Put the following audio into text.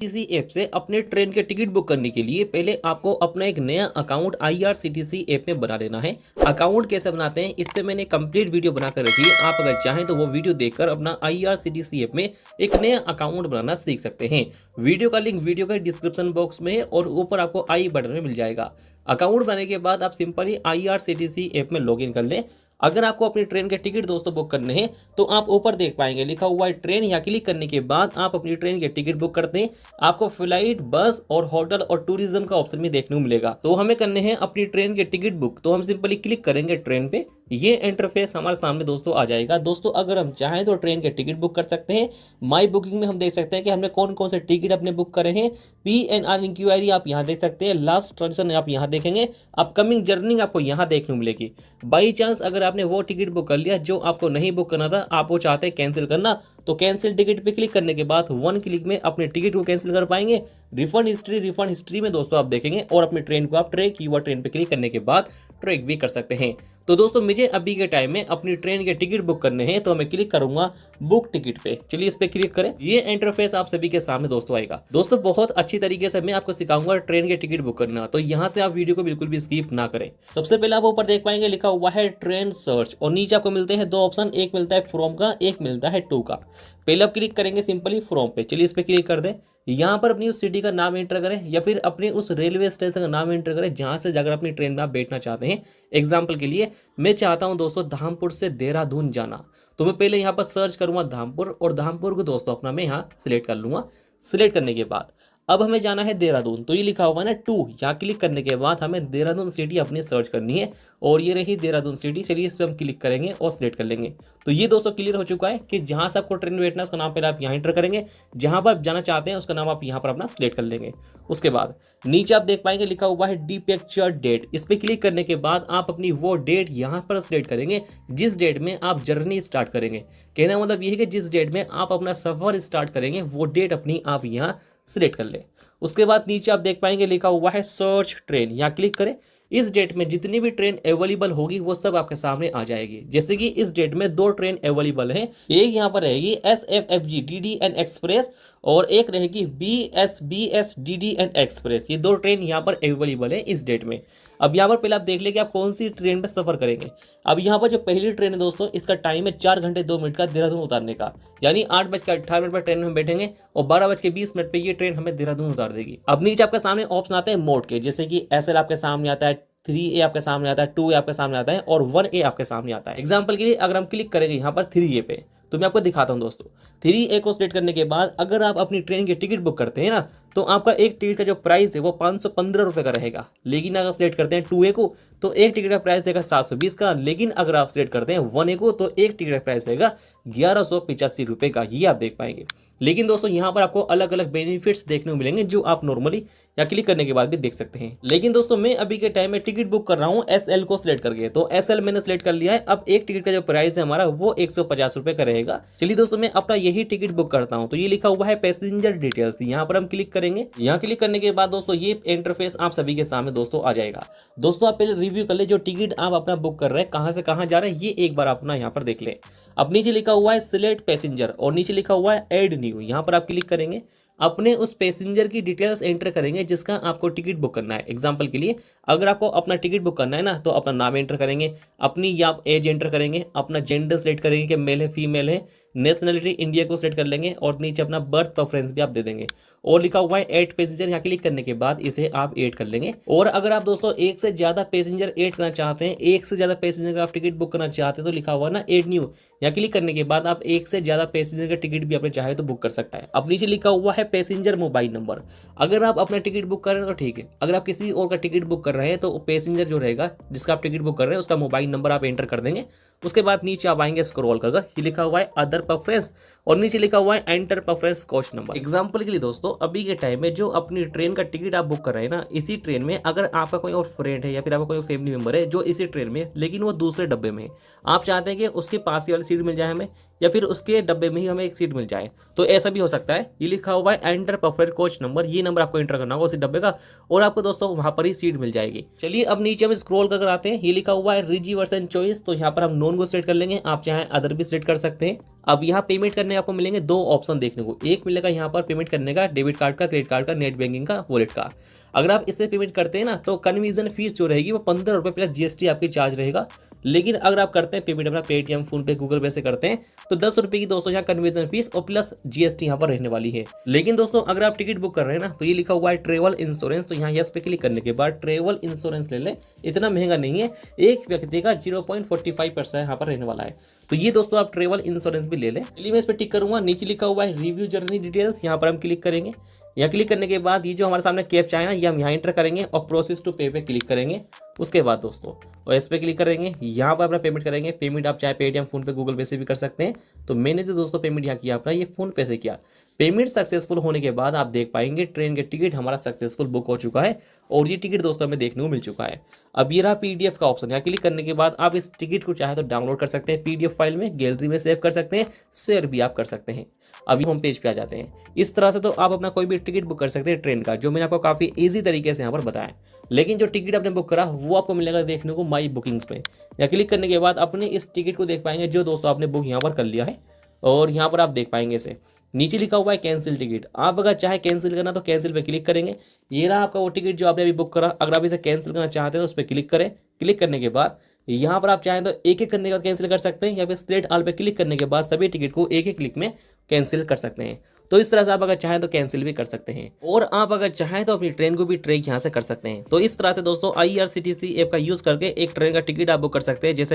किसी ऐप से अपने ट्रेन के टिकट बुक करने के लिए पहले आपको अपना एक नया अकाउंट आईआरसीटीसी ऐप में बना लेना है। अकाउंट कैसे बनाते हैं इस पे मैंने कंप्लीट वीडियो बनाकर रखी है। आप अगर चाहें तो वो वीडियो देखकर अपना आईआरसीटीसी ऐप में एक नया अकाउंट बनाना सीख सकते हैं। वीडियो का लिंक वीडियो के डिस्क्रिप्शन बॉक्स में है और ऊपर आपको आई बटन में मिल जाएगा। अकाउंट बनाने के बाद आप सिंपली आईआरसीटीसी ऐप में लॉगिन कर लें। अगर आपको अपनी ट्रेन के टिकट दोस्तों बुक करने हैं तो आप ऊपर देख पाएंगे लिखा हुआ है ट्रेन। यहाँ क्लिक करने के बाद आप अपनी ट्रेन के टिकट बुक करते हैं। आपको फ्लाइट, बस और होटल और टूरिज्म का ऑप्शन भी देखने को मिलेगा। तो हमें करने हैं अपनी ट्रेन के टिकट बुक, तो हम सिंपली क्लिक करेंगे ट्रेन पे। ये इंटरफेस हमारे सामने दोस्तों आ जाएगा। दोस्तों अगर हम चाहें तो ट्रेन के टिकट बुक कर सकते हैं। माई बुकिंग में हम देख सकते हैं कि हमने कौन कौन से टिकट अपने बुक करे हैं। PNR इंक्वायरी आप यहाँ देख सकते हैं। लास्ट ट्रांजेक्शन आप यहाँ देखेंगे। अपकमिंग जर्नी आपको यहाँ देखने को मिलेगी। बाई चांस अगर आपने वो टिकट बुक कर लिया जो आपको नहीं बुक करना था, आप वो चाहते हैं कैंसिल करना, तो कैंसिल टिकट पे क्लिक करने के बाद 1 क्लिक में अपने टिकट को कैंसिल कर पाएंगे। रिफंड हिस्ट्री में दोस्तों आप देखेंगे और अपनी ट्रेन को आप ट्रैक युवा ट्रेन पे क्लिक करने के बाद ट्रैक भी कर सकते हैं। तो दोस्तों मुझे अभी के टाइम में अपनी ट्रेन के टिकट बुक करने हैं, तो मैं क्लिक करूंगा बुक टिकट पे। चलिए इस पे क्लिक करें। ये इंटरफेस आप सभी के सामने दोस्तों आएगा। दोस्तों बहुत अच्छी तरीके से मैं आपको सिखाऊंगा ट्रेन के टिकट बुक करना, तो यहाँ से आप वीडियो को बिल्कुल भी स्किप ना करें। सबसे पहले आप ऊपर देख पाएंगे लिखा हुआ है ट्रेन सर्च और नीचे आपको मिलते हैं 2 ऑप्शन, एक मिलता है फ्रॉम का, एक मिलता है टू का। पहले आप क्लिक करेंगे सिंपली फ्रॉम पे। चलिए इस पे क्लिक कर दें। यहाँ पर अपनी उस सिटी का नाम एंटर करें या फिर अपने उस रेलवे स्टेशन का नाम एंटर करें जहां से जाकर अपनी ट्रेन में आप बैठना चाहते हैं। एग्जाम्पल के लिए मैं चाहता हूं दोस्तों धामपुर से देहरादून जाना, तो मैं पहले यहाँ पर सर्च करूंगा धामपुर और धामपुर को दोस्तों अपना मैं यहाँ सिलेक्ट कर लूंगा। सिलेक्ट करने के बाद अब हमें जाना है देहरादून, तो ये लिखा हुआ है ना 2, यहाँ क्लिक करने के बाद हमें देहरादून सिटी अपनी सर्च करनी है और ये रही देहरादून सिटी। चलिए इस पर हम क्लिक करेंगे और सिलेक्ट कर लेंगे। तो ये दोस्तों क्लियर हो चुका है कि जहां से आपको ट्रेन में बैठना है उसका नाम पहले आप यहाँ एंटर करेंगे, जहां पर आप जाना चाहते हैं उसका नाम आप यहाँ पर अपना सिलेक्ट कर लेंगे। उसके बाद नीचे आप देख पाएंगे लिखा हुआ है डिपैक्चर डेट। इस पर क्लिक करने के बाद आप अपनी वो डेट यहाँ पर सिलेक्ट करेंगे जिस डेट में आप जर्नी स्टार्ट करेंगे। कहना मतलब ये है कि जिस डेट में आप अपना सफर स्टार्ट करेंगे वो डेट अपनी आप यहाँ सिलेक्ट कर लें। उसके बाद नीचे आप देख पाएंगे लिखा हुआ है सर्च ट्रेन, यहाँ क्लिक करें। इस डेट में जितनी भी ट्रेन अवेलेबल होगी वो सब आपके सामने आ जाएगी। जैसे कि इस डेट में 2 ट्रेन अवेलेबल हैं। एक यहाँ पर रहेगी SFFG DDN एक्सप्रेस और एक रहेगी BSBS DDN एक्सप्रेस। ये 2 ट्रेन यहाँ पर अवेलेबल है इस डेट में। अब यहाँ पर पहले आप देख लें कि आप कौन सी ट्रेन पर सफर करेंगे। अब यहाँ पर जो पहली ट्रेन है दोस्तों इसका टाइम है 4 घंटे 2 मिनट का देहरादून उतारने का, यानी 8:18 पर ट्रेन में हम बैठेंगे और 12:20 पे ये ट्रेन हमें देहरादून उतार देगी। अब नीचे आपके सामने ऑप्शन आते हैं मोड के, जैसे कि SL आपके सामने आता है, 3A आपके सामने आता है, 2A आपके सामने आता है और 1A आपके सामने आता है। एग्जाम्पल के लिए अगर हम क्लिक करेंगे यहाँ पर 3A पे, तो मैं आपको दिखाता हूँ दोस्तों। 3A को सिलेक्ट करने के बाद अगर आप अपनी ट्रेन की टिकट बुक करते हैं ना, तो आपका एक टिकट का जो प्राइस है वो 515 रुपये का रहेगा। लेकिन अगर आप सिलेक्ट करते हैं 2A को तो एक टिकट का प्राइस देगा 720 का। लेकिन अगर आप सिलेक्ट करते हैं 1A को तो एक टिकट का प्राइस देगा 1185 रुपये का। ये आप देख पाएंगे। लेकिन दोस्तों यहाँ पर आपको अलग अलग बेनिफिट्स देखने को मिलेंगे जो आप नॉर्मली या क्लिक करने के बाद भी देख सकते हैं। लेकिन दोस्तों मैं अभी के टाइम में टिकट बुक कर रहा हूँ SL को सिलेक्ट करके, तो SL मैंने सिलेक्ट कर लिया है। अब एक टिकट का जो प्राइस है हमारा वो 150 रुपये का रहेगा। चलिए दोस्तों मैं अपना यही टिकट बुक करता हूँ। तो ये लिखा हुआ है पैसेंजर डिटेल्स, यहाँ पर हम क्लिक करेंगे। यहाँ क्लिक करने के बाद दोस्तों ये इंटरफेस आप सभी के सामने दोस्तों आ जाएगा। दोस्तों आप पहले रिव्यू कर ले जो टिकट आप अपना बुक कर रहे हैं, कहाँ से कहाँ जा रहे हैं, ये एक बार अपना यहाँ पर देख ले। अब नीचे लिखा हुआ है सिलेक्ट पैसेंजर और नीचे लिखा हुआ है ऐड न्यू, यहाँ पर आप क्लिक करेंगे। अपने उस पैसेंजर की डिटेल्स एंटर करेंगे जिसका आपको टिकट बुक करना है। एग्जांपल के लिए अगर आपको अपना टिकट बुक करना है ना, तो अपना नाम एंटर करेंगे, अपनी या एज एंटर करेंगे, अपना जेंडर सेलेक्ट करेंगे कि मेल है फीमेल है, नेशनलिटी इंडिया को सेलेक्ट कर लेंगे और नीचे अपना बर्थ प्रेफरेंस भी आप दे देंगे। और लिखा हुआ है ऐड पैसेंजर, यहाँ क्लिक करने के बाद इसे आप ऐड कर लेंगे। और अगर आप दोस्तों एक से ज्यादा पैसेंजर ऐड करना चाहते हैं, एक से ज्यादा पैसेंजर का आप टिकट बुक करना चाहते हैं, तो लिखा हुआ ना ऐड न्यू, यहाँ क्लिक करने के बाद आप एक से ज्यादा पैसेंजर का टिकट भी आपने चाहे तो बुक कर सकता है। अब नीचे लिखा हुआ है पैसेंजर मोबाइल नंबर। अगर आप अपना टिकट बुक कर रहे हैं तो ठीक है, अगर आप किसी और का टिकट बुक कर रहे हैं तो पैसेंजर जो रहेगा जिसका आप टिकट बुक कर रहे हैं उसका मोबाइल नंबर आप एंटर कर देंगे। उसके बाद नीचे आप आएंगे स्क्रॉल कर, ये लिखा हुआ है अदर प्रेफरेंस और नीचे लिखा हुआ है enter preference coach number. Example के लिए दोस्तों अभी के टाइम में जो अपनी ट्रेन का टिकट आप बुक कर रहे हैं ना, इसी ट्रेन में अगर आपका कोई और फ्रेंड है या फिर आपका कोई फैमिली मेंबर है जो इसी ट्रेन में लेकिन वो दूसरे डब्बे में है, आप चाहते हैं कि उसके पास ही वाली सीट मिल जाए हमें या फिर उसके डब्बे में ही हमें एक सीट मिल जाए, तो ऐसा भी हो सकता है। ये लिखा हुआ है एंटर प्रेफर्ड कोच नंबर, ये नंबर आपको एंटर करना होगा उसी डब्बे का और आपको दोस्तों वहां पर ही सीट मिल जाएगी। चलिए अब नीचे हम स्क्रॉल कर आते हैं। ये लिखा हुआ है रिजर्वेशन चॉइस, तो यहाँ पर हम नॉन को सिलेक्ट कर लेंगे, आप चाहे अदर भी सिलेक्ट कर सकते हैं। अब यहाँ पेमेंट करने आपको मिलेंगे दो ऑप्शन देखने को। एक मिलेगा यहाँ पर पेमेंट करने का डेबिट कार्ड का, क्रेडिट कार्ड का, नेट बैंकिंग का, वॉलेट का। अगर आप इससे पेमेंट करते हैं ना तो कन्वर्जन फीस जो रहेगी वो 15 रुपये प्लस जीएसटी आपकी चार्ज रहेगा। लेकिन अगर आप करते हैं पेमेंट अपना पेटीएम, फोन पे, गूगल पे से करते हैं तो 10 रुपये की दोस्तों यहाँ कन्वर्जन फीस और प्लस जीएसटी यहाँ पर रहने वाली है। लेकिन दोस्तों अगर आप टिकट बुक कर रहे हैं ना तो ये लिखा हुआ है ट्रेवल इंश्योरेंस, तो यहाँ यस पे क्लिक करने के बाद ट्रेवल इंश्योरेंस ले लें। इतना महंगा नहीं है, एक व्यक्ति का 0.45% यहाँ पर रहने वाला है। तो ये दोस्तों आप ट्रेवल इंश्योरेंस भी ले लें। चलिए मैं इस पर टिक करूंगा। नीचे लिखा हुआ है रिव्यू जर्नी डिटेल्स, यहाँ पर हम क्लिक करेंगे। यहाँ क्लिक करने के बाद ये जो हमारे सामने कैप्चा है ना, ये हम यहाँ एंटर करेंगे और प्रोसेस टू पे पे क्लिक करेंगे। उसके बाद दोस्तों और इस पर क्लिक करेंगे, यहाँ पर अपना पेमेंट करेंगे। पेमेंट आप चाहे पेटीएम, फोन पे, गूगल पे से भी कर सकते हैं। तो मैंने जो दोस्तों पेमेंट यहाँ किया अपना, ये फोन पे से किया। पेमेंट सक्सेसफुल होने के बाद आप देख पाएंगे ट्रेन के टिकट हमारा सक्सेसफुल बुक हो चुका है और ये टिकट दोस्तों हमें देखने को मिल चुका है। अब ये रहा पीडीएफ का ऑप्शन, यहाँ क्लिक करने के बाद आप इस टिकट को चाहे तो डाउनलोड कर सकते हैं पीडीएफ फाइल में, गैलरी में सेव कर सकते हैं, शेयर भी आप कर सकते हैं। अभी होम पेज पे आ जाते हैं। इस तरह से तो आप अपना कोई भी टिकट बुक कर सकते हैं ट्रेन का, जो मैंने आपको काफ़ी ईजी तरीके से यहाँ पर बताया। लेकिन जो टिकट आपने बुक करा वो आपको मिलेगा देखने को माई बुकिंग्स पे। या क्लिक करने के बाद अपने इस टिकट को देख पाएंगे जो दोस्तों आपने बुक यहाँ पर कर लिया है। और यहाँ पर आप देख पाएंगे इसे नीचे लिखा हुआ है कैंसिल टिकट। आप अगर चाहे कैंसिल करना तो कैंसिल पे क्लिक करेंगे। ये रहा आपका वो टिकट जो आपने अभी बुक करा। अगर आप इसे कैंसिल करना चाहते हैं तो उस पर क्लिक करें। क्लिक करने के बाद यहाँ पर आप चाहें तो एक एक करने के बाद कैंसिल कर सकते हैं, या फिर स्ट्रेट ऑल पे क्लिक करने के बाद सभी टिकट को एक एक क्लिक में कैंसिल कर सकते हैं। तो इस तरह से आप अगर चाहें तो कैंसिल भी कर सकते हैं और आप अगर चाहें तो अपनी ट्रेन को भी ट्रैक यहाँ से कर सकते हैं। तो इस तरह से दोस्तों IRCTC ऐप का यूज करके एक ट्रेन का टिकट आप बुक कर सकते हैं। जैसे